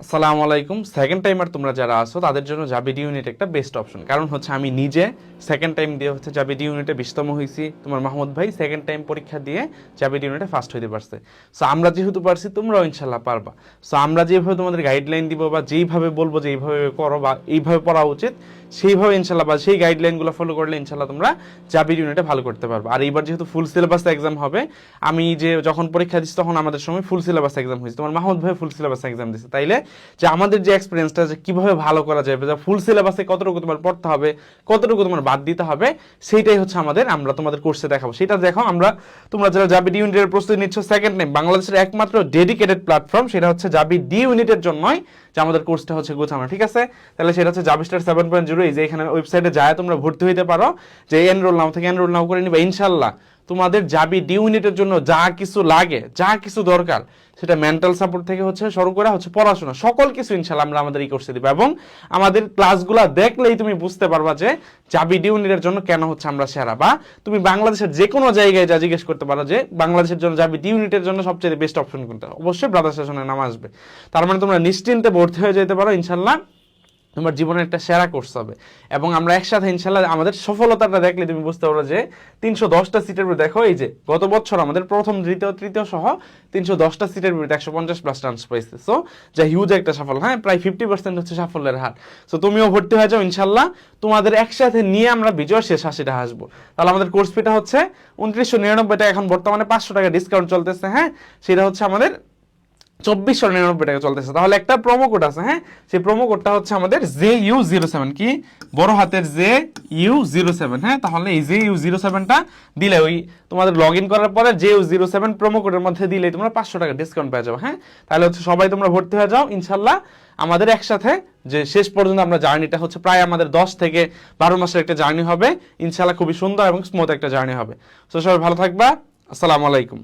আসসালামু আলাইকুম। Second timer তোমরা যারা আসো তাদের জন্য জাবি ডি ইউনিট একটা বেস্ট অপশন। কারণ হচ্ছে আমি নিজে সেকেন্ড টাইম দিয়ে হচ্ছে জাবি ডি ইউনিটে 20তম হয়েছি। তোমার মাহমুদ ভাই সেকেন্ড টাইম পরীক্ষা দিয়ে জাবি ডি ইউনিটে ফার্স্ট হইতে পারছে। সো আমরা যেহেতু পারছি তোমরাও ইনশাল্লাহ পারবা। সো আমরা যেভাবে তোমাদের গাইডলাইন দিব বা যেইভাবে বলবো যে এইভাবে করো বা এইভাবে পড়া উচিত সেইভাবে ইনশাল্লাহ বা সেই গাইডলাইনগুলো ফলো করলে ইনশাল্লাহ তোমরা জাবি ডি ইউনিটে ভালো করতে পারবে। আর এইবার যেহেতু ফুল সিলেবাস এক্সাম হবে, আমি যে যখন পরীক্ষা দিচ্ছি তখন আমাদের সময় ফুল সিলেবাস এক্সাম হয়েছে, তোমার মাহমুদ ভাই ফুল সিলেবাস এক্সাম দিচ্ছে। তাইলে যে আমাদের যে এক্সপিরিয়েন্সটা যে কিভাবে ভালো করা যাবে, যে ফুল সিলেবাসে কতটুকু তোমার পড়তে হবে, কতটুকু তোমার বাদ দিতে হবে, সেইটাই হচ্ছে আমরা তোমাদের কোর্সে দেখাবো। সেটা দেখো তোমরা যারা জাবি ডি ইউনিটের প্রস্তুতি নিচ্ছ সেকেন্ড টাইম, বাংলাদেশের একমাত্র ডেডিকেটেড প্ল্যাটফর্ম সেটা হচ্ছে জাবি ডি ইউনিটের জন্যই যে আমাদের কোর্সটা হচ্ছে গোছানো, ঠিক আছে? তাহলে সেটা হচ্ছে জাবিস্টার 7.0, এই যে এখানে ওয়েবসাইটে যায় তোমরা ভর্তি হইতে পারো, যে এনরোল নাও থেকে এনরোল নাও করে নিবা। ইনশাল্লাহ তোমাদের জাবি ডি ইউনিটের জন্য যা কিছু লাগে, যা কিছু দরকার, সেটা মেন্টাল সাপোর্ট থেকে হচ্ছে শুরু করে হচ্ছে পড়াশোনা, সকল কিছু ইনশাল্লাহ আমরা আমাদের এই কোর্সে দিব। এবং আমাদের ক্লাসগুলো দেখলেই তুমি বুঝতে পারবা যে জাবি ডি ইউনিটের জন্য কেন হচ্ছে আমরা সেরা। বা তুমি বাংলাদেশের যে কোনো জায়গায় যা জিজ্ঞেস করতে পারো যে বাংলাদেশের জন্য জাবি ডি ইউনিটের জন্য সবচেয়ে বেস্ট অপশন কোনটা, অবশ্যই ব্রাদার সেশনের নাম আসবে। তার মানে তোমরা নিশ্চিন্তে ভর্তি হয়ে যেতে পারো, ইনশাল্লাহ তোমার জীবনের একটা সেরা কোর্স হবে। এবং আমরা একসাথে ইনশাল্লাহ আমাদের সফলতাটা দেখলে তুমি বুঝতে পারো যে 310টা সিটের বিরুদ্ধে, দেখো এই যে গত বছর আমাদের প্রথম দ্বিতীয় তৃতীয় সহ 310টা সিটের বিরুদ্ধে 150+ চান্স পাইছে। সো যা হিউজ একটা সাফল্য, হ্যাঁ, প্রায় 50% হচ্ছে সাফল্যের হার। সো তুমিও ভর্তি হয়ে যাও ইনশাল্লাহ, তোমাদের একসাথে নিয়ে আমরা বিজয় শেষ হাসিটা হাসবো। তাহলে আমাদের কোর্স ফিটা হচ্ছে 2999 টাকা, এখন বর্তমানে 500 টাকা ডিসকাউন্ট চলতেছে, হ্যাঁ, সেটা হচ্ছে আমাদের 2499 টাকা চলতেছে। তাহলে একটা প্রোমো কোড আছে, হ্যাঁ, সেই প্রোমো কোডটা হচ্ছে আমাদের JU07, কি বড় হাতের JU07, হ্যাঁ। তাহলে এই JU07টা দিলে ওই তোমাদের লগ ইন করার পরে JU07 প্রোমো কোডের মধ্যে দিলে তোমরা 500 টাকা ডিসকাউন্ট পেয়ে যাবে, হ্যাঁ। তাহলে হচ্ছে সবাই তোমরা ভর্তি হয়ে যাও ইনশাল্লাহ। আমাদের একসাথে যে শেষ পর্যন্ত আমরা জার্নিটা হচ্ছে প্রায় আমাদের 10 থেকে 12 মাসের একটা জার্নি হবে ইনশাল্লাহ, খুবই সুন্দর এবং স্মুথ একটা জার্নি হবে। তো সবাই ভালো থাকবা, আসসালামু আলাইকুম।